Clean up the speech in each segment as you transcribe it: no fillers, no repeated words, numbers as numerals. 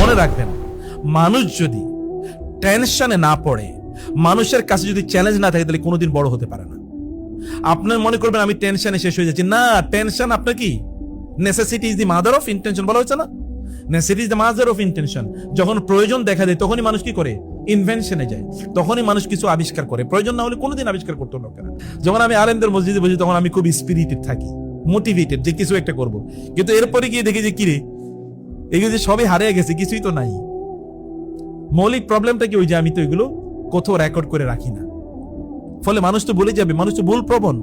মনে রাখবেন, মানুষ যদি টেনশনে না পড়ে, মানুষের কাছে যদি চ্যালেঞ্জ না থাকে, তাহলে কোনোদিন বড় হতে পারে না। আপনার মনে করবেন আমি টেনশনে শেষ হয়ে যাচ্ছি, না, টেনশন আপনার কি necessity is the mother of intention বলা হয়েছে না, necessity is the mother of intention. যখন প্রয়োজন দেখা দেয় তখনই মানুষ কি করে, ইনভেনশনে যায়, তখনই মানুষ কিছু আবিষ্কার করে। প্রয়োজন না হলে কোনোদিন আবিষ্কার করতে লোকের। যখন আমি আলেমদের মসজিদে বসি তখন আমি খুব স্পিরিটেড থাকি, মোটিভেটেড যে কিছু একটা করব, কিন্তু এরপরে গিয়ে দেখি যে কিরে এগুলো যে সবই হারিয়ে গেছে, কিছুই তো নাই। মৌলিক প্রবলেমটা কি, ওই যে আমি তো এগুলো কোথাও রেকর্ড করে রাখি না, ফলে মানুষ তো বলে যাবে, মানুষ তো ভুল প্রবণ।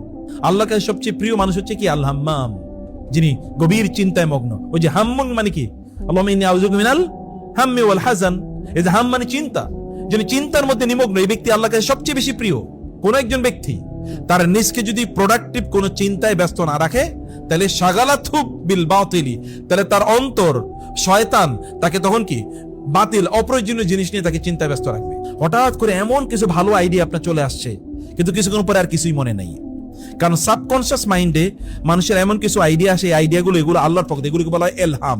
আল্লাহর কাছে সবচেয়ে প্রিয় মানুষ হচ্ছে কি, আল হাম্মাম, যিনি গভীর চিন্তায় মগ্ন। ওই যে হাম্মুন মানে কি, আল্লাহুম্মা ইন্নী আউযুবিকা মিনাল হাম্মি ওয়াল হাযান। এই যে হাম মানে চিন্তা, যিনি চিন্তার মধ্যে নিমগ্ন, এই ব্যক্তি আল্লাহর কাছে সবচেয়ে বেশি প্রিয়। কোন একজন ব্যক্তি তার নিজকে যদি প্রোডাক্টিভ কোন চিন্তায় ব্যস্ত না রাখে, তাহলে শাগালাতহু বিল বাতিলি, তাহলে তার অন্তর, শয়তান তাকে তখন কি বাতিল অপ্রয়োজনীয় জিনিস নিয়ে তাকে চিন্তায় ব্যস্ত রাখবে। হঠাৎ করে এমন কিছু ভালো আইডিয়া আপনার চলে আসছে, কিন্তু কিছুক্ষণ পরে আর কিছুই মনে নেই। কারণ সাবকনসিয়াস মাইন্ডে মানুষের এমন কিছু আইডিয়া আসে, এই আইডিয়াগুলো এগুলো আল্লাহর পক্ষ, এগুলোকে বলা হয় এলহাম।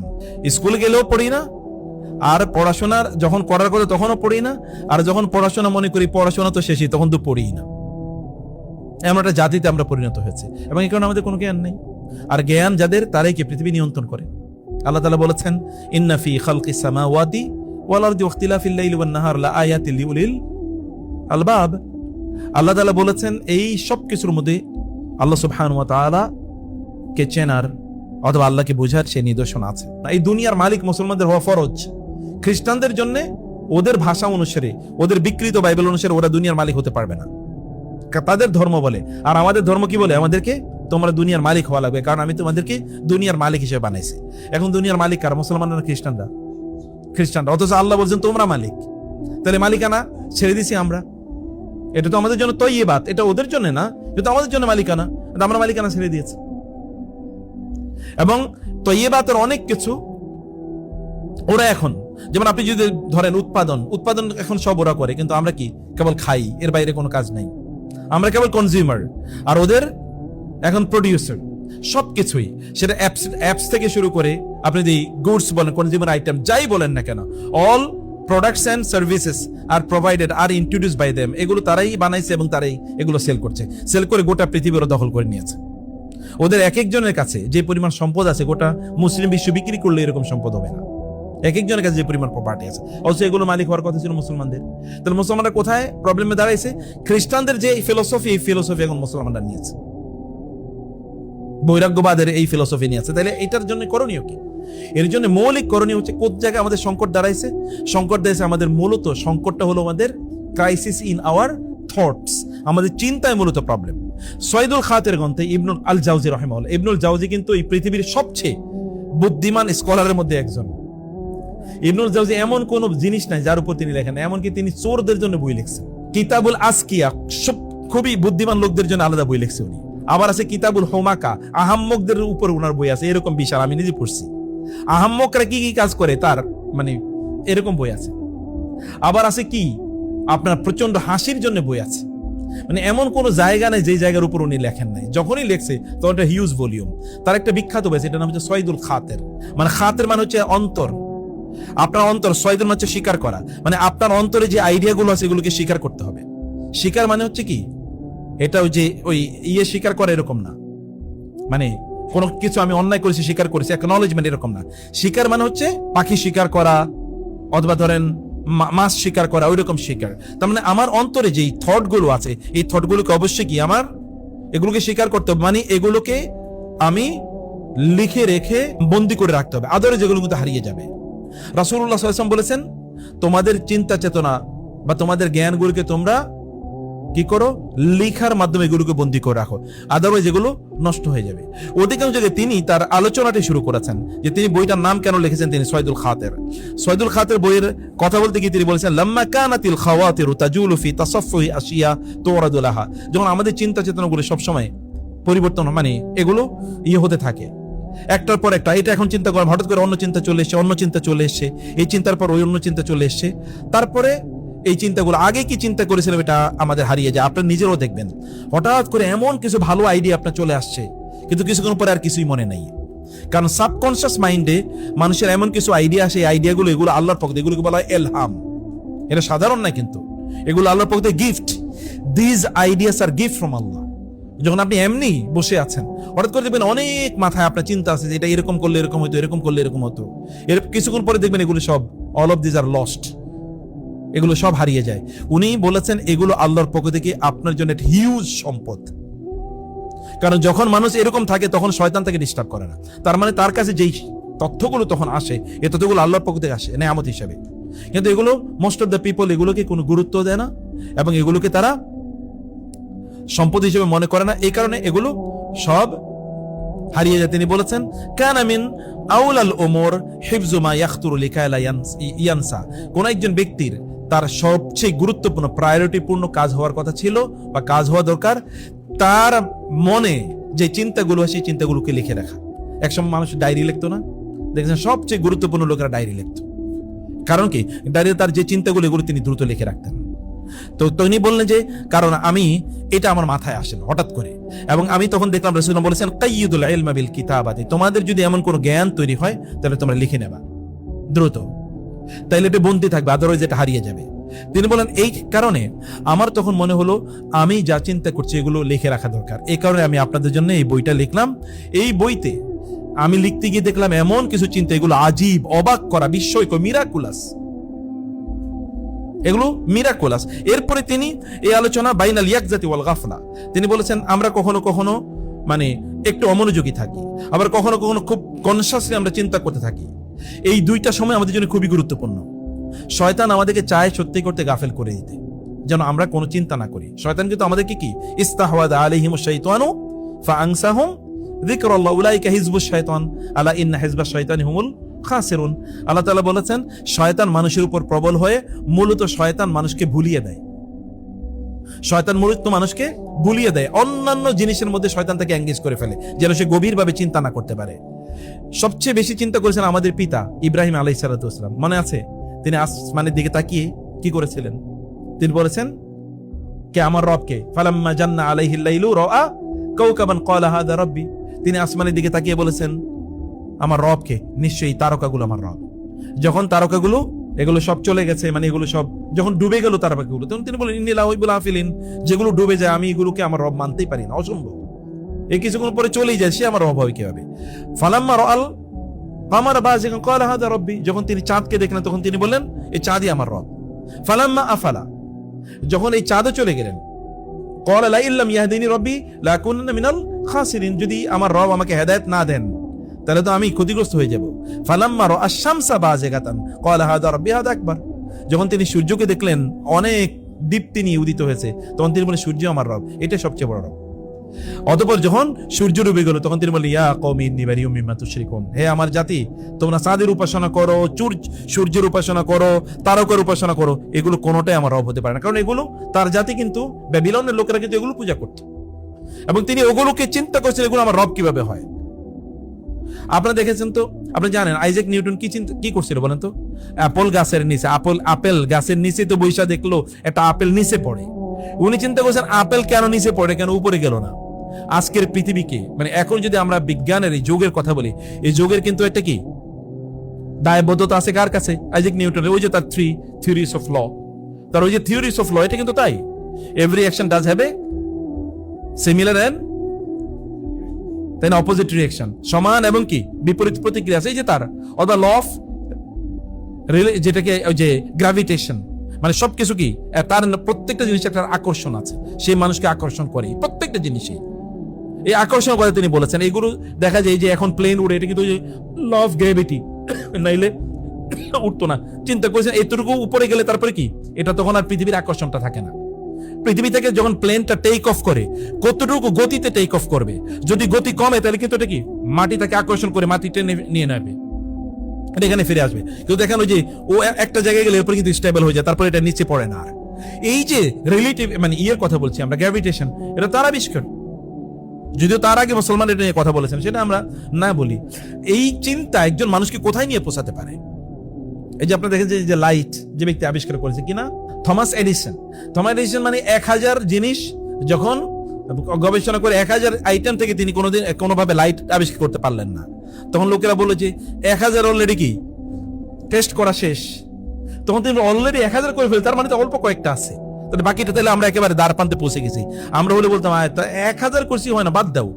স্কুলে গেলেও পড়ি না, আর পড়াশোনার যখন করার কথা তখনও পড়ি না, আর যখন পড়াশোনা মনে করি পড়াশোনা তো শেষই, তখন তো পড়ি না। এমন একটা জাতিতে আমরা পরিণত হয়েছে, এবং এই কারণে আমাদের কোনো জ্ঞান নেই। আর জ্ঞান যাদের, তারাই কি পৃথিবী নিয়ন্ত্রণ করে। আল্লাহ তাআলা বলেছেন, ইন্না ফি খালকিস সামাওয়াতি ওয়াল আরদি ওয়াখতিলাফিল লাইলি ওয়ান নাহার লাআয়াতিল লিউলিল আলবাব। আল্লাহ তাআলা বলেছেন, এই সব কিছুর মধ্যে আল্লাহ সুবহানাহু ওয়া তাআলা কে চেনার অথবা আল্লাহকে বোঝার সেই নিদর্শন আছে। এই দুনিয়ার মালিক মুসলমানদের হওয়া ফরজ। খ্রিস্টানদের জন্য ওদের ভাষা অনুসারে, ওদের বিকৃত বাইবেল অনুসারে ওরা দুনিয়ার মালিক হতে পারবে না, তাদের ধর্ম বলে। আর আমাদের ধর্ম কি বলে, আমাদেরকে তোমরা দুনিয়ার মালিক হওয়া লাগবে, কারণ আমি তোমাদেরকে দুনিয়ার মালিক হিসেবে বানাইছি। এখন দুনিয়ার মালিক কারা, মুসলমানরা, খ্রিস্টানরা? খ্রিস্টানরা। অথচ আল্লাহ বলছেন তোমরা মালিক, তাহলে মালিকানা ছেড়ে দিছি আমরা। এটা তো আমাদের জন্য তয়্যিবাত, এটা ওদের জন্য না, এটা আমাদের জন্য মালিকানা, আমরা মালিকানা ছেড়ে দিয়েছি। এবং তয়্যিবাতের অনেক কিছু ওরা এখন, যেমন আপনি যদি ধরেন উৎপাদন এখন সব ওরা করে, কিন্তু আমরা কি কেবল খাই, এর বাইরে কোনো কাজ নাই। আমরা কেবল কনজিউমার, আর ওদের এখন প্রডিউসার। সবকিছুই, সেটা অ্যাপস থেকে শুরু করে আপনি যদি গুডস বলেন, কনজিউমার আইটেম যাই বলেন না কেন, all products and services are provided are introduced by them. এগুলো তারাই বানাইছে এবং তারাই এগুলো সেল করছে। সেল করে গোটা পৃথিবী ওরা দখল করে নিয়েছে। ওদের এক একজনের কাছে যে পরিমাণ সম্পদ আছে, গোটা মুসলিম বিশ্ব বিক্রি করলে এরকম সম্পদ হবে না। এক একজনের কাছে যে পরিমাণ প্রপার্টি আছে, অথচ এগুলো মালিক হওয়ার কথা ছিল মুসলমানদের। তাহলে মুসলমানরা কোথায় প্রবলেমে দাঁড়াইছে? খ্রিস্টানদের যে ফিলোসফি, এই ফিলোসফি এখন মুসলমানরা নিয়েছে, বৈরাগ্যবাদের এই ফিলোসফি নিয়েছে। তাহলে এটার জন্য করণীয় কি? এর জন্য মৌলিক করণীয় হচ্ছে, কোন জায়গায় আমাদের সংকট দাঁড়াইছে? সংকট দাঁড়াইছে আমাদের, মূলত সংকটটা হলো আমাদের ক্রাইসিস ইন আওয়ার থটস, আমাদের চিন্তায় মূলত প্রবলেম। সৈয়দুল খাতের গ্রন্থে ইবনুল আল জাওজি রাহিমাহুল্লাহ, ইবনুল জাওজি কিন্তু এই পৃথিবীর সবচেয়ে বুদ্ধিমান স্কলারের মধ্যে একজন। ইবনুল জাওজি এমন কোন জিনিস নাই যার উপর তিনি লেখেন, এমনকি তিনি চোরদের জন্য বই লিখছেন। কিতাবুল আসকিয়া, সব খুবই বুদ্ধিমান লোকদের জন্য আলাদা বই লিখছে উনি। আবার আছে কিতাবুল হোমাকা, আহাম্মকদের উপর ওনার বই আছে, এরকম বিশাল, আমি নিজে পড়ছি। আহাম্মকরা কি কি কাজ করে তার মানে এরকম বই আছে। আবার আছে কি আপনার প্রচন্ড হাসির জন্য বই আছে। মানে এমন কোন জায়গা নেই যে জায়গার উপর উনি লেখেন নাই। যখনই লেখছে তখন একটা হিউজ ভলিউম। তার একটা বিখ্যাত বই আছে, এটার নাম হচ্ছে সৈয়দুল খাতের। মানে খাতের মানে হচ্ছে অন্তর, আপনার অন্তর। সৈয়দুল মানে হচ্ছে স্বীকার করা, মানে আপনার অন্তরে যে আইডিয়া গুলো আছে এগুলোকে স্বীকার করতে হবে। স্বীকার মানে হচ্ছে কি, এটা ওই যে ওই স্বীকার করে এরকম না, মানে কোনো কিছু আমি অন্যায় করেছি স্বীকার করেছি, অ্যাকনলেজমেন্ট এরকম না। স্বীকার মানে হচ্ছে পাখি শিকার করা, অথবা ধরেন মাছ শিকার করা, ওই রকম শিকার। তার মানে আমার অন্তরে যেই থট গুলো আছে, এই থট গুলোকে অবশ্যই কি আমার এগুলোকে স্বীকার করতে হবে, মানে এগুলোকে আমি লিখে রেখে বন্দি করে রাখতে হবে, আদরে যেগুলো কিন্তু হারিয়ে যাবে। রাসূলুল্লাহ সাল্লাল্লাহু আলাইহি ওয়াসাল্লাম বলেছেন, তোমাদের চিন্তা চেতনা বা তোমাদের জ্ঞানগুলোকে তোমরা কি করো, লিখার মাধ্যমে এগুলোকে বন্দী করে রাখো, আদারওয়াইজ এগুলো নষ্ট হয়ে যাবে। অধিকাংশ জায়গায় তিনি তার আলোচনাটি শুরু করেছেন, যে তিনি বইটার নাম কেন লিখেছেন, তিনি সৈয়দুল খাতের। সৈয়দুল খাতের বইয়ের কথা বলতে গিয়ে তিনি বলেছেন, লাম্মা কানাতিল খাওয়াতিরু তাজুলু ফি তাসাফফুহি আশিয়া তুরাদু লাহা। যখন আমাদের চিন্তা চেতনাগুলো সবসময় পরিবর্তন, মানে এগুলো হতে থাকে একটার পর একটা, এটা এখন চিন্তা করেন, হঠাৎ করে অন্য চিন্তা চলে এসছে, অন্য চিন্তা চলে এসছে, এই চিন্তার পর ওই অন্য চিন্তা চলে এসছে, তারপরে এই চিন্তাগুলো আগে কি চিন্তা করেছিলাম এটা আমাদের হারিয়ে যায়। আপনার নিজেরও দেখবেন হঠাৎ করে এমন কিছু ভালো আইডিয়া আপনার চলে আসছে, কিন্তু কিছুক্ষণ পরে আর কিছুই মনে নেই। কারণ সাবকনসিয়াস মাইন্ডে মানুষের এমন কিছু আইডিয়া আসে, এই আইডিয়াগুলো এগুলো আল্লাহর পক্ষ থেকে, এগুলোকে বলা হয় এলহাম। এটা সাধারণ না, কিন্তু এগুলো আল্লাহর পক্ষ থেকে gift. These ideas are gift from Allah. যখন আপনি এমনি বসে আছেন, হঠাৎ করে দেখবেন অনেক মাথায় আপনার চিন্তা আছে যে এটা এরকম করলে এরকম হতো, এরকম করলে এরকম হতো। এর কিছুক্ষণ পরে দেখবেন এগুলো সব, all of these are lost, এগুলো সব হারিয়ে যায়। উনি বলেছেন এগুলো আল্লাহর পক্ষ থেকে আপনার জন্য একটা হিউজ সম্পদ। কারণ যখন মানুষ এরকম থাকে তখন শয়তান তাকে ডিস্টার্ব করে না। তার মানে তার কাছে যেই তথ্যগুলো তখন আসে, এই তথ্যগুলো আল্লাহর পক্ষ থেকে আসে নেয়ামত হিসাবে। কিন্তু এগুলো মোস্ট অফ দ্য পিপল এগুলোকে কোনো গুরুত্ব দেয় না এবং এগুলোকে তারা সম্পদ হিসেবে মনে করে না। এই কারণে এগুলো সব হারিয়ে যায়। তিনি বলেছেন কানা মিন আউলাল উমুর হিফযু মা ইয়াখতুরু লিকালা ইয়ানসা। কোন একজন ব্যক্তির তার সবচেয়ে গুরুত্বপূর্ণ প্রায়োরিটিপূর্ণ কাজ হওয়ার কথা ছিল বা কাজ হওয়া দরকার, তার মনে যে চিন্তাগুলো হয় সেই চিন্তাগুলোকে লিখে রাখা। একসময় মানুষ ডায়েরি লিখতো না, দেখছেন সবচেয়ে গুরুত্বপূর্ণ লোকেরা ডায়েরি লিখতো। কারণ কি? ডায়েরিতে তার যে চিন্তাগুলো এগুলো তিনি দ্রুত লিখে রাখতেন। তো তিনি বললেন যে কারণ আমি এটা আমার মাথায় আসে না হঠাৎ করে, এবং আমি তখন দেখলাম রাসূলুল্লাহ বলেছেন কাইয়িদুল ইলমা বিল কিতাবাতি, তোমাদের যদি এমন কোনো জ্ঞান তৈরি হয় তাহলে তোমরা লিখে নেবা দ্রুত, তাইলে এটা বন্দী থাকবে, আদারওয়াইজ এটা হারিয়ে যাবে। তিনি বলেন এই কারণে আমার তখন মনে হলো আমি যা চিন্তা করছি এগুলো লিখে রাখা দরকার। এই কারণে আমি আপনাদের জন্য এই বইটা লিখলাম। এই বইতে আমি লিখতে গিয়ে দেখলাম এমন কিছু চিন্তা, এগুলো আজীব, অবাক করা, বিস্ময়কর, মিরাকুলাস, এগুলো মিরাকুলাস। এরপরে তিনি এই আলোচনা বাইনাল ইয়াকজাতি ওয়াল গাফলা, তিনি বলেছেন আমরা কখনো কখনো মানে একটু অমনোযোগী থাকি, আবার কখনো কখনো খুব কনসিয়াসলি আমরা চিন্তা করতে থাকি। এই দুইটা সময় আমাদের জন্য খুবই গুরুত্বপূর্ণ। শয়তান আমাদেরকে চায় সত্যি করতে গাফেল করে দিতে, যেন আমরা কোনো চিন্তা না করি। শয়তান কিন্তু আমাদেরকে কি ইস্তাহওয়াযা আলাইহিমুশ শাইতানু ফাআনসাহুম যিকরাল্লাহ উলাইকা হিজবুশ শাইতান আলা ইন্না হিজবাশ শাইতানি হুমুল খাসিরুন। আল্লাহ তাআলা বলেছেন শয়তান মানুষের উপর প্রবল হয়ে মূলত শয়তান মানুষকে ভুলিয়ে দেয়। শয়তান মূলত মানুষকে ভুলিয়ে দেয়, অন্যান্য জিনিসের মধ্যে শয়তান তাকে এঙ্গেজ করে ফেলে যেন সে গভীরভাবে চিন্তা না করতে পারে। সবচেয়ে বেশি চিন্তা করেছেন আমাদের পিতা ইব্রাহিম আলাইহিস সালাতু ওয়াস সালাম। মনে আছে তিনি আসমানের দিকে তাকিয়ে কি করেছিলেন? তিনি বলেছেন কে আমার রবকে, ফালাম্মা জান্না আলাইহিল লাইলু রাআ কাওকাবান ক্বালা হাযা রাব্বি। তিনি আসমানের দিকে তাকিয়ে বলেছেন আমার রবকে, নিশ্চয়ই তারকাগুলো আমার রব। যখন তারকাগুলো এগুলো সব চলে গেছে, মানে এগুলো সব যখন ডুবে গেল তারকাগুলো, তখন তিনি বলেন ইন্নী লা উহিব্বুল আফিলিন, যেগুলো ডুবে যায় আমি এগুলোকে আমার রব মানতেই পারি না, অসম্ভব। এই কিছুক্ষণ পরে চলেই যায়, সে আমার রব হবে কিভাবে? ফালাম্মা রাআল কামারা বাযিগান ক্বালা হাযা রাব্বি, যখন তিনি চাঁদকে দেখলেন তখন তিনি বললেন এই চাঁদই আমার রব। ফালাম্মা আফালা, যখন এই চাঁদও চলে গেলেন, ক্বালা লা ইল্লাম ইয়াহদিনি রাব্বি লাকুননা মিনাল খাসিরিন, যদি আমার রব আমাকে হেদায়েত না দেন তাহলে তো আমি ক্ষতিগ্রস্ত হয়ে যাব। ফালাম্মা রাআ আশ-শামসা বাযিগাতান ক্বালা হাযা রাব্বি হাযা আকবার, যখন তিনি সূর্যকে দেখলেন অনেক দীপ্তি নিয়ে উদিত হয়েছে তখন তিনি বলেন সূর্য আমার রব, এটা সবচেয়ে বড় রব। অতঃপর যখন সূর্য ডুবে গেল তখন তিনি বললেন ইয়া কওমি ইন্নী বারিউম মিম্মা তুশরিকুন, হে আমার জাতি তোমরা চাঁদের উপাসনা করো, সূর্যের উপাসনা করো, তারকার উপাসনা করো, এগুলো কোনোটাই আমার রব হতে পারে না। কারণ এগুলো তার জাতি কিন্তু ব্যাবিলনের লোকেরা কিন্তু এগুলো পূজা করত এবং তিনি ওগুলোকে চিন্তা করছেন এগুলো আমার রব কিভাবে হয়। আপনারা দেখেছেন তো, আপনি জানেন আইজাক নিউটন কি করছিল বলেন তো? আপেল গাছের নিচে, আপেল গাছের নিচে তো বৈশা দেখলো একটা আপেল নিচে পড়ে, উনি চিন্তা করছেন আপেল কেন নিচে পড়ে, কেন উপরে গেল না? আজকের পৃথিবীকে মানে এখন যদি আমরা বিজ্ঞানের এই যুগের কথা বলি, এই যুগের কিন্তু একটা কি দায়বদ্ধতা আছে কার কাছে? আইজাক নিউটনের, ওই যে তার থিওরিজ অফ ল, তার ওই যে থিওরিজ অফ ল, এটা কিন্তু তাই every action does have a similar and তাই না অপোজিট রিঅ্যাকশন, সমান এবং কি বিপরীত প্রতিক্রিয়া আছে। এই যে তার অথবা ল অফ যেটাকে ওই যে গ্র্যাভিটেশন, মানে সবকিছু কি তার প্রত্যেকটা জিনিস একটা আকর্ষণ আছে, সেই মানুষকে আকর্ষণ করে প্রত্যেকটা জিনিসই। এই আকর্ষণ কথা তিনি বলেছেন। এইগুলো দেখা যায় যে এখন প্লেন উড়ে, এটা কিন্তু ল অফ গ্র্যাভিটি, নাইলে উঠতো না। চিন্তা করেছেন এতটুকু উপরে গেলে তারপরে কি এটা তখন আর পৃথিবীর আকর্ষণটা থাকে না। পৃথিবী থেকে যখন প্লেনটা টেক অফ করে কতটুকু গতিতে টেক অফ করবে, যদি গতি কমে তাহলে কিন্তু এটা কি মাটি তাকে আকর্ষণ করে মাটি টেনে নিয়ে নেবে, এটা এখানে ফিরে আসবে। কিন্তু দেখেন ওই যে ও একটা জায়গায় গেলে এরপর কিন্তু স্টেবল হয়ে যায়, তারপরে এটা নিচে পড়ে না। আর এই যে রিলেটিভ মানে ইয়ের কথা বলছি আমরা, গ্র্যাভিটেশন, এটা তার আবিষ্কার, যদিও তার আগে মুসলমান এটা নিয়ে কথা বলেছেন, সেটা আমরা না বলি। এই চিন্তা একজন মানুষকে কোথায় নিয়ে পৌঁছাতে পারে? এই যে আপনারা দেখেন যে লাইট যে ব্যক্তি আবিষ্কার করেছে কিনা, থমাস এডিসন মানে 1000 জিনিস যখন গবেষণা করে 1000 আইটেম থেকে তিনি কোনোদিন কোনোভাবে লাইট আবিষ্কার করতে পারলেন না। তখন লোকেরা বললো যে 1000 অলরেডি কি টেস্ট করা শেষ। তখন তুমি অলরেডি 1000 করে ফেলে, তার মানে তো অল্প কয়েকটা আছে, তাহলে বাকিটা তাহলে আমরা একেবারে দ্বার প্রান্তে পৌঁছে গেছি। আমরা হলে বলতাম 1000 করছি হয় না, বাদ দাও।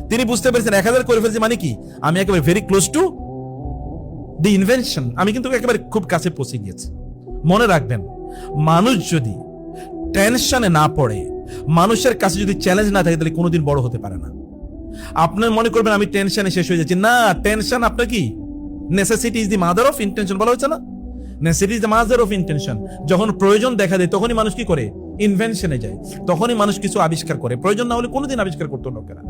তিনি বুঝতে পেরেছেন 1000 করে ফেলছি মানে কি, আমি একেবারে very close to the invention, আমি কিন্তু একেবারে খুব কাছে পৌঁছে গিয়েছি। মনে রাখবেন, মানুষ যদি টেনশনে না পড়ে, মানুষের কাছে যদি চ্যালেঞ্জ না থাকে, তাহলে কোনোদিন বড় হতে পারে না। আপনার মনে করবেন আমি টেনশনে শেষ হয়ে যাচ্ছি, না, টেনশন আপনার কি necessity is the mother of intention বলা হচ্ছে না, necessity is the mother of intention. যখন প্রয়োজন দেখা দেয় তখনই মানুষ কি করে, ইনভেনশনে যায়, তখনই মানুষ কিছু আবিষ্কার করে। প্রয়োজন না হলে কোনোদিন আবিষ্কার করতো লোকেরা।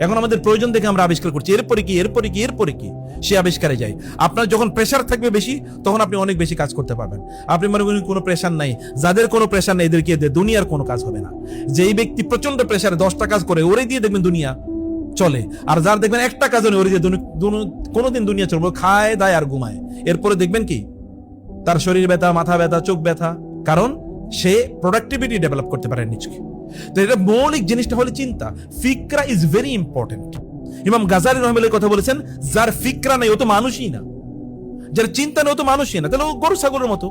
এখন আমাদের প্রয়োজন দেখে আমরা আবিষ্কার করছি, এরপরে কি এরপরে কি এরপরে কি, সে আবিষ্কারে যায়। আপনার যখন প্রেশার থাকবে বেশি, তখন আপনি অনেক বেশি কাজ করতে পারবেন। আপনি মনে করেন কোনো প্রেশার নাই, যাদের কোনো প্রেশার নেই এদেরকে দুনিয়ার কোনো কাজ হবে না। যেই ব্যক্তি প্রচন্ড প্রেশারে 10টা কাজ করে, ওরে দিয়ে দেখবেন দুনিয়া চলে। আর যার দেখবেন একটা কাজ নেই, ওরে দিয়ে কোনোদিন দুনিয়া চলবে, খায় দায় আর ঘুমায়। এরপরে দেখবেন কি তার শরীর ব্যথা, মাথা ব্যথা, চোখ ব্যথা, কারণ সে প্রোডাক্টিভিটি ডেভেলপ করতে পারে নিজকে। তো এটা মৌলিক জিনিসটা হলো চিন্তা। ফিকরা ইজ ভেরি ইম্পর্টেন্ট। ইমাম গাজালি রহমাতুল্লাহ কথা বলেছেন, যার ফিকরা নেই ও তো মানুষই না, যার চিন্তা নেই ও তো মানুষই না, তাহলে ও গরু ছাগলের মতো।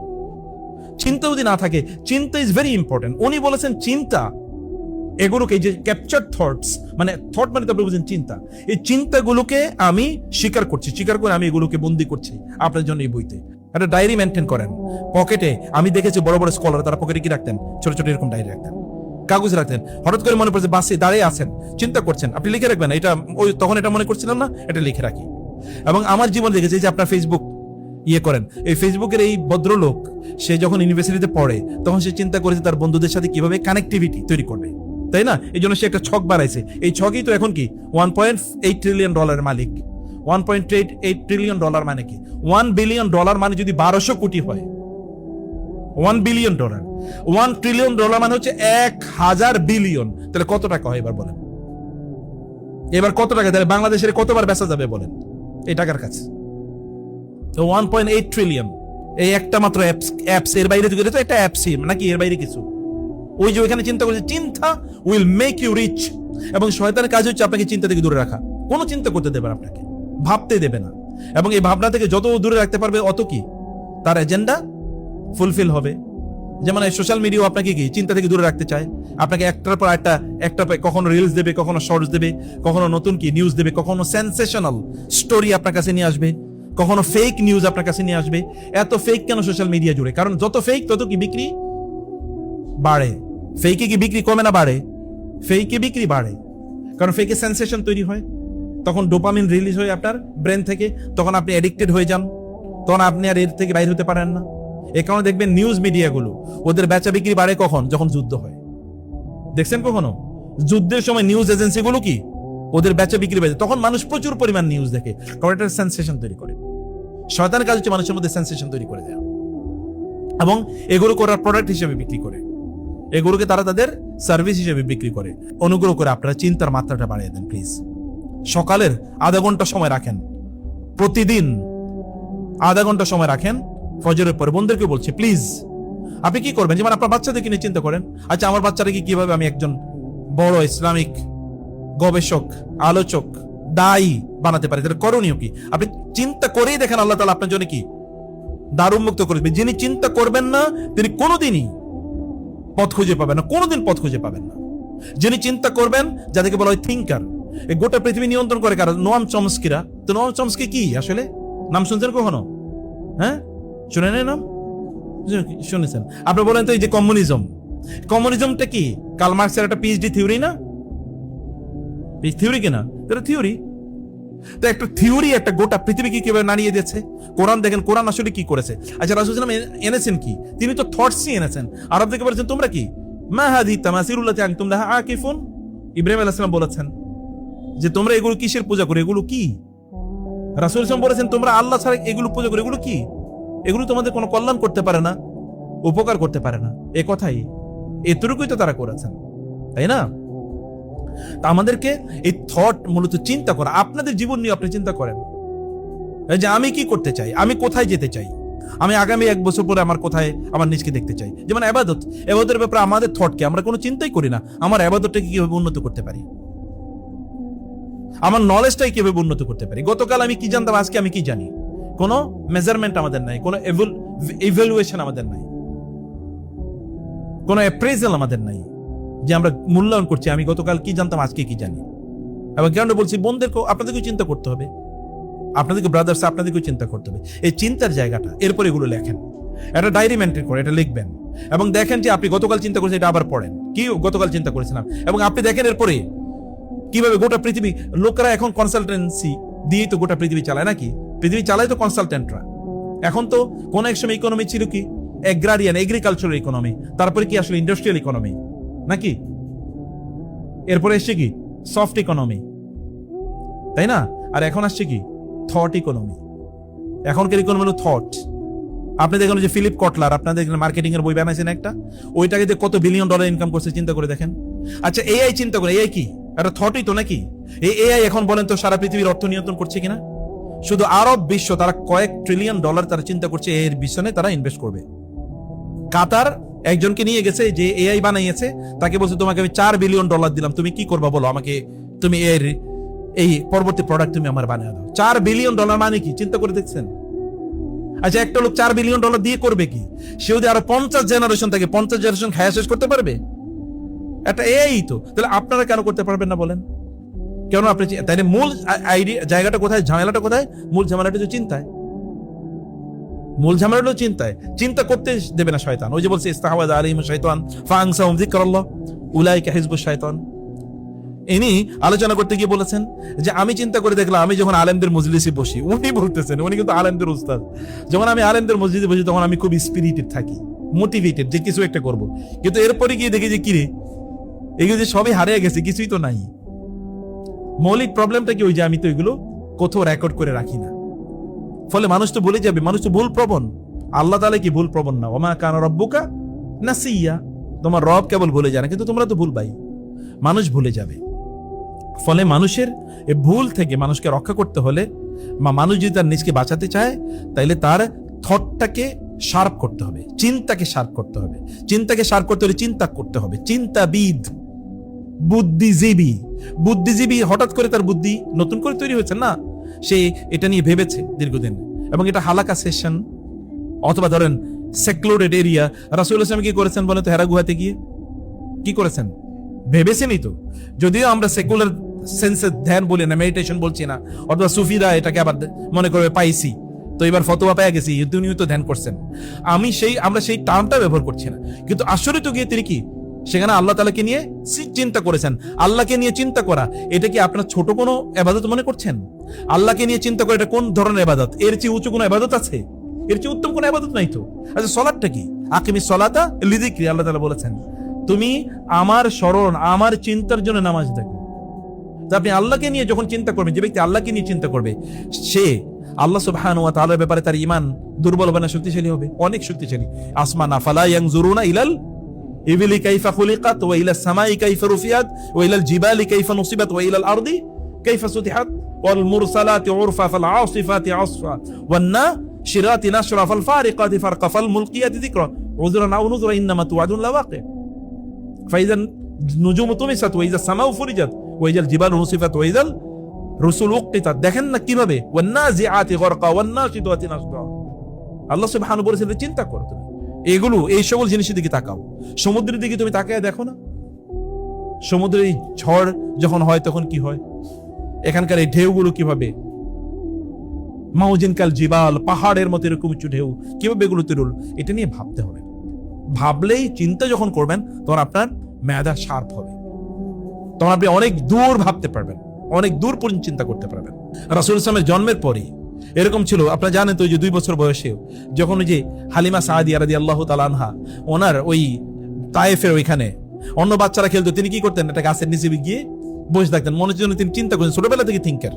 চিন্তা যদি না থাকে, চিন্তা ইজ ভেরি ইম্পর্টেন্ট। উনি বলেছেন চিন্তা, এগুলোকে যে ক্যাপচার থটস, মানে থট মানে তো আপনি বুঝেন চিন্তা, এই চিন্তাগুলোকে আমি স্বীকার করছি, স্বীকার করে আমি এগুলোকে বন্দি করছি আপনার জন্য এই বইতে। একটা ডায়েরি মেনটেন করেন পকেটে। আমি দেখেছি বড় বড় স্কলার তারা পকেটে কি রাখতেন, ছোট ছোট এরকম ডায়েরি রাখতেন, কাগজ রাখতেন। হঠাৎ করে মনে পড়ছে বাসে দাঁড়িয়ে আছেন, চিন্তা করছেন, আপনি লিখে রাখবেন, এটা ওই তখন এটা মনে করছিলাম না, এটা লিখে রাখি। এবং আমার জীবন দেখেছি যে আপনার ফেসবুক করেন, এই ফেসবুকের এই ভদ্রলোক, সে যখন ইউনিভার্সিটিতে পড়ে তখন সে চিন্তা করেছে তার বন্ধুদের সাথে কিভাবে কানেক্টিভিটি তৈরি করবে, তাই না? এই জন্য সে একটা ছক বানাইছে। এই ছকই তো এখন কি $1.8 ট্রিলিয়ন মালিক। $1.8 ট্রিলিয়ন মানে কি? $1 বিলিয়ন মানে যদি 1200 কোটি হয়, $1 বিলিয়ন, $1 ট্রিলিয়ন মানে হচ্ছে 1000 বিলিয়ন। তাহলে কত টাকা হয় এবার বলেন? এবার কত টাকা, তাহলে বাংলাদেশের কতবার বেচা যাবে বলেন এই টাকার কাছে? তো 1.8 ট্রিলিয়ন, এই একটা মাত্র অ্যাপস, এর বাইরে তো একটা অ্যাপসই নাকি, এর বাইরে কিছু? ওই যে ওইখানে চিন্তা করছে, চিন্তা উইল মেক ইউ রিচ। এবং শয়তানের কাজ হচ্ছে আপনাকে চিন্তা থেকে দূরে রাখা, কোনো চিন্তা করতে দেবে না, আপনাকে ভাবতে দেবে না। এবং এই ভাবনা থেকে যত দূরে রাখতে পারবে অত কি তার এজেন্ডা ফুলফিল হবে। যেমন এই সোশ্যাল মিডিয়াও আপনাকে কি চিন্তা থেকে দূরে রাখতে চায়, আপনাকে একটার পর একটা কখনো রিলস দেবে, কখনো শর্টস দেবে, কখনো নতুন কি নিউজ দেবে, কখনো সেন্সেশনাল স্টোরি আপনার কাছে নিয়ে আসবে, কখনো ফেক নিউজ আপনার কাছে নিয়ে আসবে। এত ফেক কেন সোশ্যাল মিডিয়া জুড়ে? কারণ যত ফেক তত কি বিক্রি বাড়ে। ফেকে কি বিক্রি কমে না বাড়ে? ফেকে বিক্রি বাড়ে, কারণ ফেকে সেন্সেশন তৈরি হয়, তখন ডোপামিন রিলিজ হয় আপনার ব্রেন থেকে, তখন আপনি অ্যাডিক্টেড হয়ে যান, তখন আপনি আর এর থেকে বাইরে হতে পারেন না। এই কারণে দেখবেন নিউজ মিডিয়াগুলো ওদের বেচা বিক্রি বাড়ে কখন? যখন যুদ্ধ হয়। দেখছেন কখনো যুদ্ধের সময় নিউজ এজেন্সিগুলো কি ওদের বেচা বিক্রি বাড়ে, তখন মানুষ প্রচুর পরিমাণ নিউজ দেখে, কারণ এটা সেন্সেশন তৈরি করে। শয়তানের কাজ হচ্ছে মানুষের মধ্যে সেন্সেশন তৈরি করে দেওয়া, এবং এগুলো করার প্রোডাক্ট হিসেবে বিক্রি করে, এগুলোকে তারা তাদের সার্ভিস হিসেবে বিক্রি করে। অনুগ্রহ করে আপনারা চিন্তার মাত্রাটা বাড়িয়ে দেন প্লিজ। সকালের আধা ঘন্টা সময় রাখেন, প্রতিদিন আধা ঘন্টা সময় রাখেন ফজরের পরে। বন্ধুদেরকে বলছি প্লিজ, আপনি কি করবেন, যেমন আপনার বাচ্চাদেরকে নিয়ে চিন্তা করেন, আচ্ছা আমার বাচ্চাটাকে কিভাবে আমি একজন বড় ইসলামিক গবেষক, আলোচক, দায়ী বানাতে পারি, তাহলে করণীয় কি? আপনি চিন্তা করেই দেখেন আল্লাহ তাআলা আপনার জন্য কি দ্বার উন্মুক্ত করে দিবেন। যিনি চিন্তা করবেন না তিনি কোনোদিনই পথ খুঁজে পাবেন না, কোনোদিন পথ খুঁজে পাবেন না। যিনি চিন্তা করবেন, যাদেরকে বলা হয় থিঙ্কার, এই গোটা পৃথিবী নিয়ন্ত্রণ করে কারা? নোয়াম চমস্কিরা। তো নোয়াম চমস্কি কি আসলে নাম শুনছেন কখনো? হ্যাঁ, শুনেন নাম? শুনেছেন? আপনি বলেন তো এই যে কমিউনিজমটা কি? কার্ল মার্কসের একটা পিএইচডি থিওরি না? থিওরি কিনা? এটা থিওরি। তো একটা থিওরি একটা গোটা পৃথিবীকে কিভাবে নাড়িয়ে দিয়েছে। কোরআন দেখেন, কোরআন আসলে কি করেছে? আচ্ছা রাসূল সাল্লাল্লাহু আলাইহি ওয়াসাল্লাম এনেছেন কি? তিনি তো থটসই এনেছেন। আরবদেরকে বলেছেন তোমরা কি মা হাযিহি তামাসিলুল্লাতি আনতুম লাহা আকিফুন। ইব্রাহিম আলাইহিস সালাম বলেছেন যে তোমরা এগুলো কিসের পূজা করো, এগুলো কি? রাসূল সাল্লাল্লাহু আলাইহি ওয়াসাল্লাম বলেছেন তোমরা আল্লাহ ছাড়া এগুলো পূজা করো, এগুলো কি? এগুলো তোমাদের কোনো কল্যাণ করতে পারে না, উপকার করতে পারে না। এই কথাই, এতটুকুই তো তারা করেছেন, তাই না? তা আমাদেরকে এই থট মূলত চিন্তা করা। আপনাদের জীবন নিয়ে আপনি চিন্তা করেন যে আমি কি করতে চাই, আমি কোথায় যেতে চাই, আমি আগামী 1 বছর পরে আমার কোথায় আমার নিজকে দেখতে চাই। যেমন এবাদতের ব্যাপারে আমাদের থটকে আমরা কোনো চিন্তাই করি না, আমার এবাদতটাকে কিভাবে উন্নত করতে পারি। আমার নলেজটাই কিভাবে উন্নত করতে পারি। গতকাল আমি কি জানতাম, আজকে আমি কি জানি। কোনো মেজারমেন্ট আমাদের নাই, কোনো ইভ্যালুয়েশন আমাদের নাই, কোনো অ্যাপ্রেজাল আমাদের নাই যে আমরা মূল্যায়ন করছি আমি গতকাল কি জানতাম আজকে কি জানি। এবং কেন বলছি, বোনদেরকেও আপনাদেরকেও চিন্তা করতে হবে, আপনাদেরকে ব্রাদার্স আপনাদেরকেও চিন্তা করতে হবে। এই চিন্তার জায়গাটা, এরপর এগুলো লেখেন, একটা ডায়েরি মেনটেন করে এটা লিখবেন এবং দেখেন যে আপনি গতকাল চিন্তা করেছেন এটা আবার পড়েন, কি গতকাল চিন্তা করেছিলাম, এবং আপনি দেখেন এরপরে কিভাবে গোটা পৃথিবী, লোকেরা এখন কনসালটেন্সি দিয়েই তো গোটা পৃথিবী চালায় নাকি, পৃথিবী চালায় তো কনসালটেন্টরা। এখন তো কোন এক সময় ইকোনমি ছিল কি এগ্রারিয়ান এগ্রিকালচারাল ইকোনমি, তারপরে কি আসলে ইন্ডাস্ট্রিয়াল ইকোনমি নাকি, এরপরে এসছে কি সফট ইকোনমি, তাই না? আর এখন আসছে কি থট ইকোনমি। এখনকার ইকোনমি হলো থট। আপনি দেখেন যে ফিলিপ কটলার, আপনাদের মার্কেটিং এর বই বানাইছেন একটা, ওইটাকে দিয়ে কত $1 বিলিয়ন ইনকাম করছে চিন্তা করে দেখেন। আচ্ছা এআই চিন্তা করে, এআই কি একটা থটই তো নাকি? এই এআই এখন বলেন তো সারা পৃথিবীর অর্থ নিয়ন্ত্রণ করছে কিনা? শুধু আরব বিশ্ব তারা কয়েক ট্রিলিয়ন ডলার তারা চিন্তা করছে এর পিছনে তারা ইনভেস্ট করবে। কাতার একজনকে নিয়ে গেছে যে এআই বানাইয়েছে, তাকে বলছে তোমাকে আমি $4 বিলিয়ন দিলাম, তুমি কি করবা বলো আমাকে, তুমি এর এই পরবর্তী প্রোডাক্ট তুমি আমার বানিয়ে দাও। $4 বিলিয়ন মানে কি চিন্তা করে দেখছেন? আচ্ছা একটা লোক $4 বিলিয়ন দিয়ে করবে কি? সে যদি আরো 50 জেনারেশন থাকে, 50 জেনারেশন খায়া শেষ করতে পারবে? একটা এআই তো। তাহলে আপনারা কেন করতে পারবেন না বলেন? কেন আপনি, তাইলে মূল আইডিয়া জায়গাটা কোথায়, ঝামেলাটা কোথায়? মূল ঝামেলাটা তো চিন্তায়, মূল ঝামেলা হলো চিন্তায়। চিন্তা করতে দেবে না শয়তান। ওই যে বলছে ইস্তাহওয়াযা আলাইহিম শাইতান ফাআনসাহুম যিকরাল্লাহ উলাইকা হিজবুশ শাইতান। ইনি আলোচনা করতে গিয়ে বলেছেন যে আমি চিন্তা করে দেখলাম, আমি যখন আলেমদের মজলিসে বসি, উনি বলতেছেন, উনি কিন্তু আলেমদের উস্তাদ, যখন আমি আলেমদের মসজিদে বসি তখন আমি খুব স্পিরিটেড থাকি, মোটিভেটেড যে কিছু একটা করব। কিন্তু এরপরে গিয়ে দেখি যে কিরে এগুলো যে সবই হারিয়ে গেছে, কিছুই তো নাই। মৌলিক প্রবলেমটা কি? ওই যে আমি তো এগুলো কোথাও রেকর্ড করে রাখি না। ফলে মানুষ তো বলে যাবে, মানুষ তো ভুল প্রবণ। আল্লাহ তাআলা কি ভুল প্রবণ না? ওমা কানা রাব্বুকা নাসিয়া, তোমার রব কেবল ভুলে যায় না, কিন্তু তোমরা তো ভুল ভাই, মানুষ ভুলে যাবে। ফলে মানুষের এই ভুল থেকে মানুষকে রক্ষা করতে হলে, মানুষ যদি তার নিজকে বাঁচাতে চায়, তাইলে তার থটটাকে শার্প করতে হবে, চিন্তাকে শার্প করতে হবে। চিন্তাকে শার্প করতে হলে চিন্তা করতে হবে। চিন্তাবিদ, বুদ্ধিজীবী। বুদ্ধিজীবী হঠাৎ করে তার বুদ্ধি নতুন করে তৈরি হয়েছে না, সে এটা নিয়ে ভেবেছে দীর্ঘদিন, এবং এটা হালাকা সেশন অথবা ধরেন সেক্লুডেড এরিয়া। রাসূলুল্লাহ সাল্লাল্লাহু আলাইহি ওয়াসাল্লাম কি করেছেন বলেন তো? হেরা গুহাতে গিয়ে কি করেছেন? ভেবেছেনই তো। যদিও আমরা সেকুলার সেন্সে ধ্যান বলি না, মেডিটেশন বলছি না, অথবা সুফিরা এটাকে আবার মনে করবে পাইছি তো এবার ফতোয়া পেয়ে গেছি, তিনিও তো ধ্যান করছেন। আমরা সেই টার্মটা ব্যবহার করছি না, কিন্তু আসলে তো গিয়ে তিনি কি সেখানে আল্লাহ তাআলাকে নিয়ে চিন্তা করেছেন। আল্লাহকে নিয়ে চিন্তা করা, এটা কি আপনার ছোট কোনো ইবাদত মনে করছেন? আল্লাহকে নিয়ে চিন্তা করা এটা কোন ধরনের ইবাদত? এর চেয়ে উঁচু কোনো ইবাদত আছে? এর চেয়ে উত্তম কোনো ইবাদত নাই তো। আচ্ছা সালাতটা কি? আকিমিস সালাতা লিযিকরি, আল্লাহ তাআলা বলেছেন তুমি আমার স্মরণ, আমার চিন্তার জন্য নামাজ দেখো। আপনি আল্লাহকে নিয়ে যখন চিন্তা করবেন, যে ব্যক্তি আল্লাহকে নিয়ে চিন্তা করবে, সে আল্লাহ সুবহানাহু ওয়া তাআলার ব্যাপারে তার ঈমান দুর্বল হবে না শক্তিশালী হবে? অনেক শক্তিশালী। আসমানা ফালা ইয়ানজুরুনা ইলাল ইবিলি কাইফা খুলিকাত ওয়া ইলাস সামাই কাইফা রুফিয়াত ওয়া ইলাল জিবালি কাইফা নুসিবাত ওয়া ইলাল আরদি কাইফা সুতিহাত ওয়াল মুরসালাতি উরফা ফাল আসিফাতি আসফা ওয়ান নাশিরাতি নাশরা ফাল ফারিকাতি ফারকা ফাল মুলকিয়াতি যিকরা উযরা আও নুযরা ইন্নামা তুআদুন লাওয়াকি ফাইযা নুজুমু তুমিসাত ওয়া ইযা সামাউ ফুরিজাত ওয়া ইযাল জিবালু নুসিফাত ওয়া ইযাল রুসুল উক্তিতাত। দেখেন না কিভাবে, ওয়ান নাজিআতি গরকা ওয়ান নাশিদাতি নাশদা। আল্লাহ সুবহানাহু বলেছেন চিন্তা করো তুমি এগুলো, এই সকল জিনিসের দিকে তাকাও। সমুদ্রের দিকে তুমি তাকায় দেখো না, সমুদ্রের এই ঝড় যখন হয় তখন কি হয়, এখানকার এই ঢেউগুলো কিভাবে, মাউজিন কাল জিবাল, পাহাড়ের মতো এরকম উঁচু ঢেউ, কিভাবে এগুলো তৈরি হলো, এটা নিয়ে ভাবতে হবে। ভাবলেই, চিন্তা যখন করবেন তখন আপনার মেধা শার্প হবে, তখন আপনি অনেক দূর ভাবতে পারবেন, অনেক দূর পর্যন্ত চিন্তা করতে পারবেন। রাসূল সাল্লাল্লাহু জন্মের পরে এরকম ছিল, আপনারা জানেন তো, যে 2 বছর বয়সে যখন ওই যে হালিমা সাদিয়া রাদিয়াল্লাহু তাআলা আনহা, ওনার ওই তায়েফের ওইখানে অন্য বাচ্চারা খেলতো, তিনি কি করতেন, একটা গাছের নিচে গিয়ে বসে থাকতেন, মনের জন্য তিনি চিন্তা করছেন। ছোটবেলা থেকে থিঙ্কার,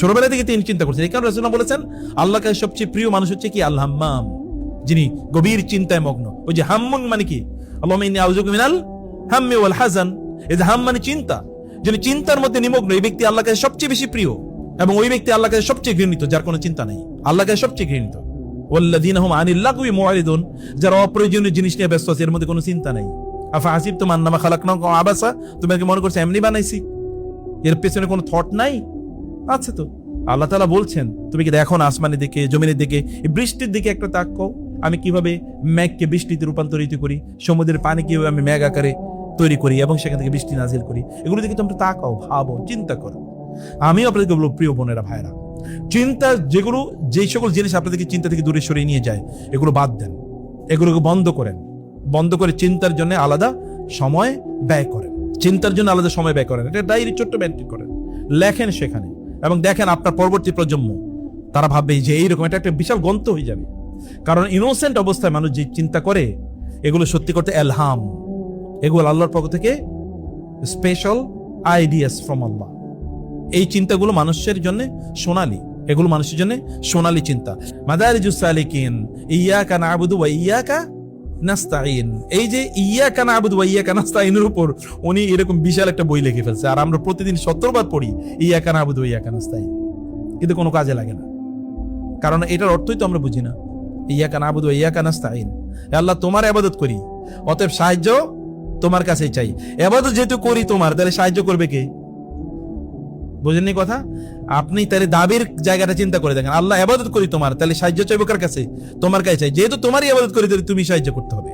ছোটবেলা থেকে তিনি চিন্তা করছেন। এই কারণে রাসূলুল্লাহ বলেছেন আল্লাহর কাছে সবচেয়ে প্রিয় মানুষ হচ্ছে কি? আল হাম্মাম, যিনি গভীর চিন্তায় মগ্ন। ওই যে হাম্মুন মানে কি? আল্লাহুম্মা ইন্নী আউযুবিকা মিনাল হাম্মি ওয়াল হাযান। এই যে হাম মানে চিন্তা, যিনি চিন্তার মধ্যে নিমগ্ন, এই ব্যক্তি আল্লাহর কাছে সবচেয়ে বেশি প্রিয়, এবং ওই ব্যক্তি আল্লাহর কাছে সবচেয়ে ঘৃণিত যার কোনো চিন্তা নেই। আল্লাহর কাছে সবচেয়ে ঘৃণিত ওয়াল্লাযীনা হুম আনিল লাগwi মুআরিদুন, যারা অপ্রয়োজনীয় জিনিস নিয়ে ব্যস্ত আছে, এর মধ্যে কোনো চিন্তা নাই। আফা হাসিবতুম আন্নামা খালাকনাকুম আবাসা, তুমি কি মনে করছো এমনি বানাইছি? এর পেছনে কোনো থট নাই? আছে তো। আল্লাহ তাআলা বলছেন, তুমি কি দেখো না আসমানের দিকে, জমিনের দিকে, এই বৃষ্টির দিকে একটা তাকাও, আমি কিভাবে মেঘকে বৃষ্টিতে রূপান্তরিত করি, সমুদ্রের পানি কিভাবে আমি মেঘ আকারে তৈরি করি এবং সেখান থেকে বৃষ্টি নাজিল করি। এগুলো দিকে তোমরা তাকাও, ভাবো, চিন্তা করো। আমিও আপনাদেরকে বলবো, প্রিয় বোনেরা, ভাইরা, চিন্তা যেগুলো, যেই সকল জিনিস আপনাদেরকে চিন্তা থেকে দূরে সরিয়ে নিয়ে যায়, এগুলো বাদ দেন, এগুলোকে বন্ধ করেন। বন্ধ করে চিন্তার জন্য আলাদা সময় ব্যয় করেন, চিন্তার জন্য আলাদা সময় ব্যয় করেন। এটা ডায়েরি ছোট্ট মেনটেন করেন, লেখেন সেখানে, এবং দেখেন আপনার পরবর্তী প্রজন্ম তারা ভাববে যে এইরকম, এটা একটা বিশাল গ্রন্থ হয়ে যাবে। কারণ ইনোসেন্ট অবস্থায় মানুষ যে চিন্তা করে, এগুলো সত্যি করতে এলহাম, এগুলো আল্লাহর পক্ষ থেকে স্পেশাল আইডিয়াস ফ্রম আল্লাহ। এই চিন্তাগুলো মানুষের জন্য সোনালী, এগুলো মানুষের জন্য সোনালী চিন্তা। মাদারিজুস সালিকিন, ইয়্যাকা না'বুদু ওয়া ইয়্যাকা নাস্তাঈন, এই যে ইয়্যাকা না'বুদু ওয়া ইয়্যাকা নাস্তাঈনের উপর উনি এরকম বিশাল একটা বই লিখে ফেলছে, আর আমরা প্রতিদিন 70 বার পড়ি ইয়্যাকা না'বুদু ওয়া ইয়্যাকা নাস্তাঈন, কিন্তু কোনো কাজে লাগে না। কারণ এটার অর্থই তো আমরা বুঝি না। ইয়্যাকা না'বুদু ওয়া ইয়্যাকা নাস্তাঈন, আল্লাহ তোমার ইবাদত করি, অতএব সাহায্য তোমার কাছেই চাই। ইবাদত যেহেতু করি তোমার, তাহলে সাহায্য করবে কে? বুঝেননি কথা? আপনি তাহলে দাবির জায়গাটা চিন্তা করে দেখেন, আল্লাহ ইবাদত করি তোমার, তাহলে সাহায্য চাইবো কার কাছে? তোমার কাছে চাই। যেহেতু তোমারই ইবাদত করি, তাহলে তুমি সাহায্য করতে হবে।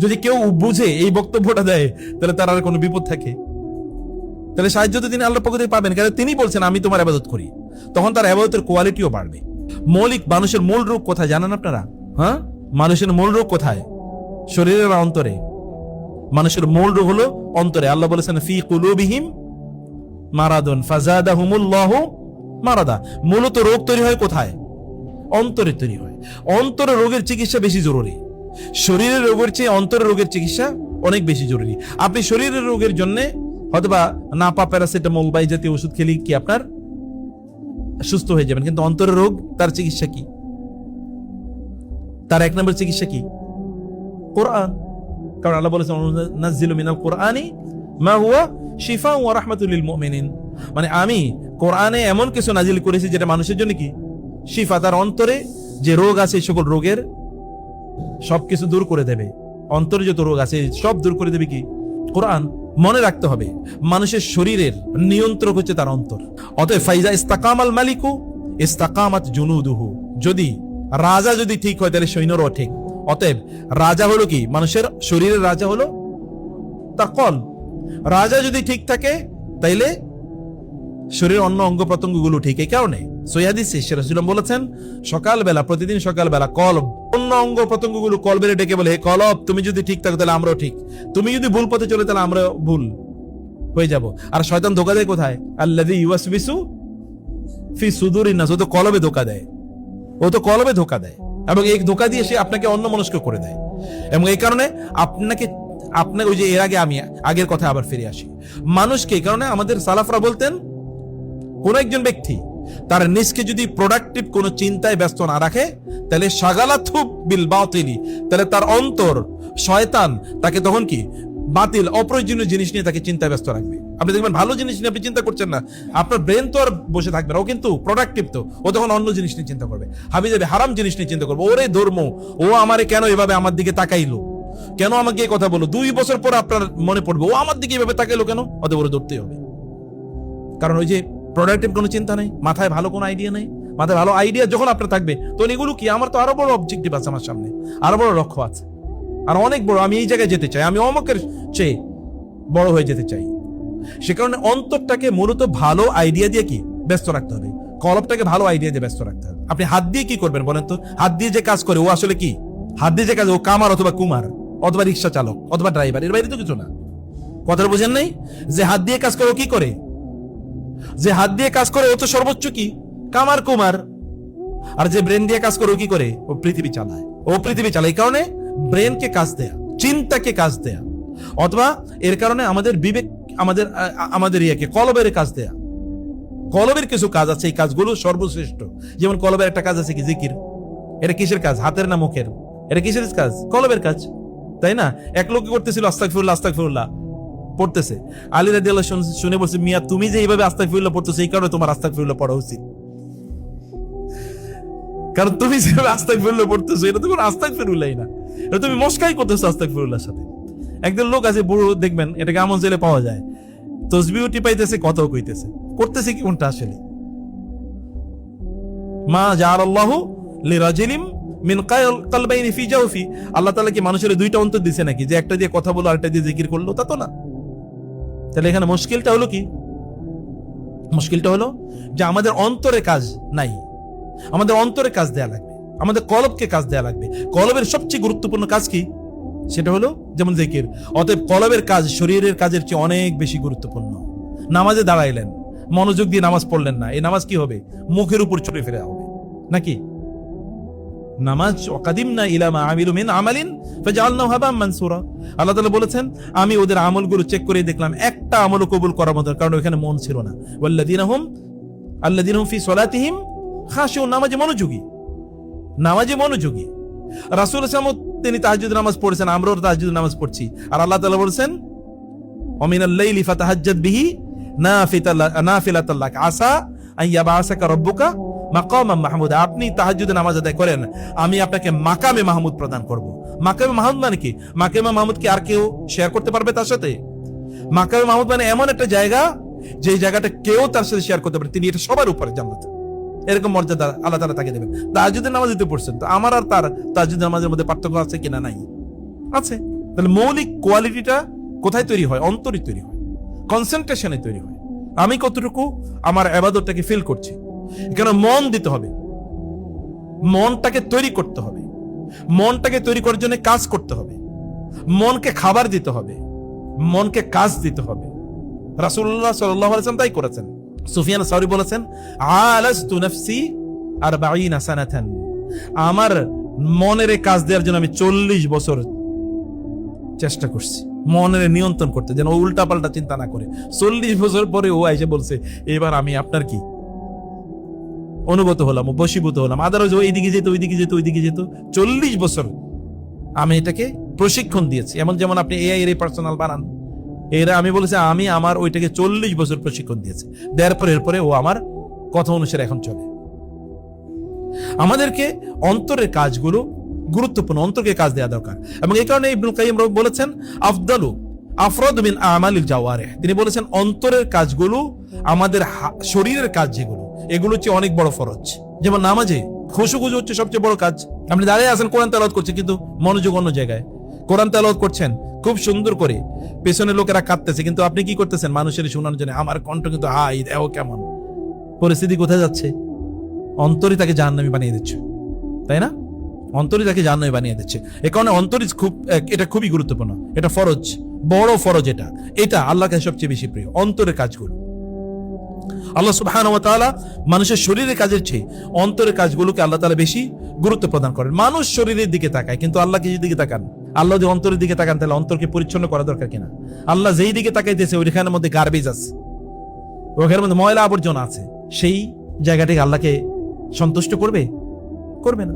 যদি কেউ বুঝে এই বক্তব্যটা দেয়, তাহলে তার আর কোনো বিপদ থাকে? তাহলে সাহায্য তো তিনি আল্লাহর পক্ষ থেকে পাবেন, কারণ তিনি বলছেন আমি তোমার ইবাদত করি। তখন তার ইবাদতের কোয়ালিটিও বাড়বে। মৌলিক মানুষের মূল রোগ কোথায় জানেন আপনারা? হ্যাঁ, মানুষের মূল রোগ কোথায়? শরীরের অন্তরে। মানুষের মূল রোগ হলো অন্তরে। আল্লাহ বলেছেন ফি কুলুবিহিম মারাদুন ফাজাদাহুমুল্লাহু মারাদা। মূলত রোগ তৈরি হয় কোথায়? অন্তরে তৈরি হয়। অন্তরে রোগের চিকিৎসা বেশি জরুরি। শরীরের রোগের চেয়ে অন্তরের রোগের চিকিৎসা অনেক বেশি জরুরি। আপনি শরীরের রোগের জন্য হয়তোবা নাপা প্যারাসিটামল বা এই জাতীয় ওষুধ খেলে কি আপনার সুস্থ হয়ে যাবেন, কিন্তু অন্তরের রোগ, তার চিকিৎসা কি? তার এক নম্বর চিকিৎসা কি? কোরআন। কারণ আল্লাহ বলেছেন নাযিলু মিনাল কোরআনি মা হুয়া শিফাউ ওয়া রাহমাতুল লিল মুমিনিন, মানে আমি কোরআনে এমন কিছু নাজিল করেছি যেটা মানুষের জন্য কি শিফা, তার অন্তরে যে রোগ আছে এই সকল রোগের সবকিছু দূর করে দেবে। অন্তরে যত রোগ আছে সব দূর করে দেবে কি? কোরআন। মনে রাখতে হবে, মানুষের শরীরের নিয়ন্ত্রক হচ্ছে তার অন্তর। অতএব ফাইজা ইস্তাকামাল মালিকু ইস্তাকামাত জুনুদুহু, যদি রাজা যদি ঠিক হয় তাহলে সৈন্যরাও ঠিক। অতএব রাজা হলো কি? মানুষের শরীরের রাজা হলো তার কলব। রাজা যদি ঠিক থাকে তাইলে শরীরের অন্য অঙ্গ প্রত্যঙ্গ গুলো ঠিক। এই কারণে সহিহাদিসে রাসূলুল্লাহ বলেছেন, সকালবেলা, প্রতিদিন সকালবেলা কলব, অন্য অঙ্গ প্রত্যঙ্গ গুলো কলবের ডেকে বলে, হে কলব, তুমি যদি ঠিক থাকো তাহলে আমরাও ঠিক, তুমি যদি ভুল পথে চলে তাহলে আমরা ভুল হয়ে যাব। আর শয়তান ধোকা দেয় কোথায়? আল্লাযী ইউওয়াসবিসু ফি সুদুরিন নাস, ও তো কলবে ধোকা দেয়, ও তো কলবে ধোকা দেয়, এবং এই ধোকা দিয়ে সে আপনাকে অন্যমনস্ক করে দেয়। এবং এই কারণে আপনাকে ওই যে এর আগে আমি আগের কথা আবার ফিরে আসি, মানুষকে, এই কারণে আমাদের সালাফরা বলতেন, কোন একজন ব্যক্তি তার নিজকে যদি প্রোডাক্টিভ কোন চিন্তায় ব্যস্ত না রাখে, তাহলে শাগালাতহু বিল বাতিলি, তাহলে তার অন্তর, শয়তান তাকে তখন কি বাতিল, অপ্রয়োজনীয় জিনিস নিয়ে তাকে চিন্তায় ব্যস্ত রাখবে। আপনি দেখবেন ভালো জিনিস নিয়ে আপনি চিন্তা করছেন না, আপনার ব্রেন তো আর বসে থাকবে না, ও কিন্তু প্রোডাক্টিভ, তো ও তখন অন্য জিনিস নিয়ে চিন্তা করবে, হাবি যাবে হারাম জিনিস নিয়ে চিন্তা করবে। ওরে ধর্ম, ও আমারে কেন এভাবে আমার দিকে তাকাইলো, কেন আমাকে এই কথা বলো? 2 বছর পর আপনার মনে পড়বে ও আমার দিকে এভাবে তাকাইলো কেন, অতএব ওরে ধরতেই হবে। কারণ ওই যে প্রোডাক্টিভ কোনো চিন্তা নেই, মাথায় ভালো কোনো আইডিয়া নেই। মাথায় ভালো আইডিয়া যখন আপনার থাকবে, তখন এগুলো কি, আমার তো আরো বড় অবজেক্টিভ আছে, আমার সামনে আরো বড় লক্ষ্য আছে, আর অনেক বড়, আমি এই জায়গায় যেতে চাই, আমি অমকের চেয়ে বড় হয়ে যেতে চাই। সে কারণে অন্তরটাকে মূলত ভালো আইডিয়া দিয়ে কি ব্যস্ত রাখতে হবে, কলবটাকে ভালো আইডিয়া দিয়ে ব্যস্ত রাখতে হবে। আপনি হাত দিয়ে কি করবেন বলেন তো? হাত দিয়ে যে কাজ করে ও আসলে কি? হাত দিয়ে যে কাজ, ও কামার অথবা কুমার অথবা রিক্সা চালক অথবা ড্রাইভার, এর বাইরে তো কিছু না। কথাটা বুঝেন নাই? যে হাত দিয়ে কাজ করে ও কি করে? যে হাত দিয়ে কাজ করে ও তো সর্বোচ্চ কি কামার কুমার। আর যে ব্রেন দিয়ে কাজ করে ও কি করে? ও পৃথিবী চালায়, ও পৃথিবী চালায়। এই কারণে ব্রেনকে কাজ দেয়া, চিন্তাকে কাজ দেয়া, অথবা এর কারণে আমাদের বিবেক, আমাদের ইয়েকে কলবের কাজ দেয়া। কলবের কিছু কাজ আছে, এই কাজগুলো সর্বশ্রেষ্ঠ। যেমন কলবের একটা কাজ আছে কি জিকির, এটা কিসের কাজ? হাতের না মুখের? এটা কিসের কাজ? কলবের কাজ, তাই না? এক লোক করতেছিল আস্তাগফিরুল্লাহ আস্তাগফিরুল্লাহ পড়তেছে, আলী রাদিয়াল্লাহু শুনে বলছে, মিয়া তুমি যে এইভাবে আস্তাগফিরুল্লাহ পড়তেছো, এই কারণে তোমার আস্তাগফিরুল্লাহ পড়া উচিত। কারণ তুমি যেভাবে আস্তাগফিরুল্লাহ পড়তেছো, এটা তো কোনো আস্তাগফিরুল্লাহই না, এটা তুমি মস্কাই করতেছো আস্তাগফিরুল্লাহর সাথে। একজন লোক আছে বুড়ো, দেখবেন এটাকে আমন জেলে পাওয়া যায়, তসবিহও টিপাইতেছে, কথাও কইতেছে, করতেছে কি কোনটা আসলে? মা জাআলাল্লাহু লিরাজুলিন মিন কলবাইনি ফি জাওফি, আল্লাহ তাআলা কি মানুষের দুইটা অন্তর দিছে নাকি, যে একটা দিয়ে কথা বলো আরেকটা দিয়ে জিকির করলো? তা তো না। তাহলে এখানে মুশকিলটা হলো কি? মুশকিলটা হলো যে আমাদের অন্তরে কাজ নাই, আমাদের অন্তরে কাজ দেয়া লাগবে, আমাদের কলবকে কাজ দেয়া লাগবে। কলবের সবচেয়ে গুরুত্বপূর্ণ কাজ কি? সেটা হলো যেমন জিকির। অতএব কলবের কাজ শরীরের কাজের চেয়ে অনেক বেশি গুরুত্বপূর্ণ। নামাজে দাঁড়াইলেন, মনোযোগ দিয়ে নামাজ পড়লেন না, এই নামাজ কি হবে? মুখের উপর ছুটে ফেরা হবে নাকি? নামাজ ওয়াকাদিমনা ইলা মা আমিলু মিন আমালিন ফাজআলনাহু হাবাম মানসুরা, আল্লাহ তাআলা বলেছেন আমি ওদের আমলগুলো চেক করে দেখলাম একটা আমলও কবুল করার মতো, কারণ ওখানে মন ছিল না। ওয়াল্লাযিনা হুম ফি সলাতিহিম খাশিউন, নামাজে মনোযোগী, নামাজে মনোযোগী। রাসূল সাল্লাল্লাহু আলাইহি ওয়াসাল্লাম তিনি তাহাজ্জুদের নামাজ পড়েছেন, আমরাও তাহাজ্জুদের নামাজ পড়ছি, আর আল্লাহ তাআলা বলেছেন ওয়া মিনাল লাইলি ফাতাহাজ্জাদ বিহি নাফিলাতাল লাক আসা আন ইয়াবআসাকা রাব্বুকা মাকামাম মাহমুদ, আপনি তাহাজ্জুদের নামাজ আদায় করেন, আমি আপনাকে মাকামে মাহমুদ প্রদান করব। মাকামে মাহমুদ মানে কি? মাকামে মাহমুদ কি আর কেউ শেয়ার করতে পারবে তার সাথে? মাকামে মাহমুদ মানে এমন একটা জায়গা যে জায়গাটা কেউ তার সাথে শেয়ার করতে পারে, তিনি এটা সবার উপরে জান্নাত, এরকম মর্যাদা আল্লাহ তাআলা তাকে দেবেন। তাহাজ্জুদের নামাজ দিতে পড়ছেন, তো আমার আর তার তাহাজ্জুদের নামাজের মধ্যে পার্থক্য আছে কিনা? নাই, আছে। তাহলে মৌলিক কোয়ালিটিটা কোথায় তৈরি হয়? অন্তরে তৈরি হয়, কনসেন্ট্রেশনে তৈরি হয়। আমি কতটুকু আমার ইবাদতটাকে ফিল করছি, এখানে মন দিতে হবে, মনটাকে তৈরি করতে হবে, মনটাকে তৈরি করার জন্য কাজ করতে হবে, মনকে খাবার দিতে হবে, মনকে কাজ দিতে হবে। রাসূলুল্লাহ সাল্লাল্লাহু আলাইহি ওয়াসাল্লাম তাই করেছেন। সুফিয়ান সাউরি বলেছেন আলাস্তু নাফসি 40 সানাতান, আমার মনের কাজ দেওয়ার জন্য আমি 40 বছর চেষ্টা করছি মনের নিয়ন্ত্রণ করতে, যেন উল্টা পাল্টা চিন্তা না করে। 40 বছর পরে ও এসে বলছে এবার আমি আপনার কি অনুগত হলাম, বশীভূত হলাম। আদারওয়াইজ এইদিকে যেত, ওইদিকে যেত, ওইদিকে যেত। 40 বছর আমি এটাকে প্রশিক্ষণ দিয়েছি। এমন যেমন আপনি এআই এর পার্সোনাল বানান, এরা আমি বলেছি আমি আমার ওইটাকে 40 বছর প্রশিক্ষণ দিয়েছি, দেওয়ার পরে এরপরে ও আমার কথা অনুসারে এখন চলে। আমাদেরকে অন্তরের কাজগুলো গুরুত্বপূর্ণ, অন্তরকে কাজ দেওয়া দরকার। এবং এই কারণে ইবনুল কাইয়িম বলেছেন আফরাদু মিন আমালিল জাওয়ারিহ, তিনি বলেছেন অন্তরের কাজগুলো আমাদের শরীরের কাজ যেগুলো, এগুলো হচ্ছে অনেক বড় ফরজ। যেমন নামাজে খুশুখুশু হচ্ছে সবচেয়ে বড় কাজ। আপনি দাঁড়িয়ে আছেন, কোরআন তেলাওয়াত করছেন, কিন্তু মনোযোগ অন্য জায়গায়। কোরআন তেলাওয়াত করছেন খুব সুন্দর করে, পেছনে লোকেরা কাঁদতেছে, কিন্তু আপনি কি করতেছেন? মানুষের শোনানোর জন্য আমার কণ্ঠ কিন্তু হাই, দেখো কেমন। পরিস্থিতি কোথায় যাচ্ছে? অন্তরই তাকে জাহান্নামী বানিয়ে দিচ্ছে, তাই না? অন্তরই তাকে জাহান্নামী বানিয়ে দিচ্ছে। এ কারণে অন্তরই এটা খুবই গুরুত্বপূর্ণ, এটা ফরজ, বড় ফরজ। এটা আল্লাহর কাছে সবচেয়ে বেশি প্রিয়, অন্তরের কাজগুলো। আল্লাহ সুবহানাহু ওয়া তাআলা মানুষের শরীরের কাজের চেয়ে অন্তরের কাজগুলোকে আল্লাহ তাআলা বেশি গুরুত্ব প্রদান করেন। মানুষ শরীরের দিকে তাকায়, কিন্তু আল্লাহ কি দিকে তাকান? আল্লাহ যদি অন্তরের দিকে তাকান, তাহলে অন্তরকে পরিচ্ছন্ন করা দরকার কিনা? আল্লাহ যেই দিকে তাকাইতেছে ওইখানের মধ্যে গার্বেজ আছে, ওখানের মধ্যে ময়লা আবর্জনা আছে, সেই জায়গাটাকে আল্লাহকে সন্তুষ্ট করবে? করবে না।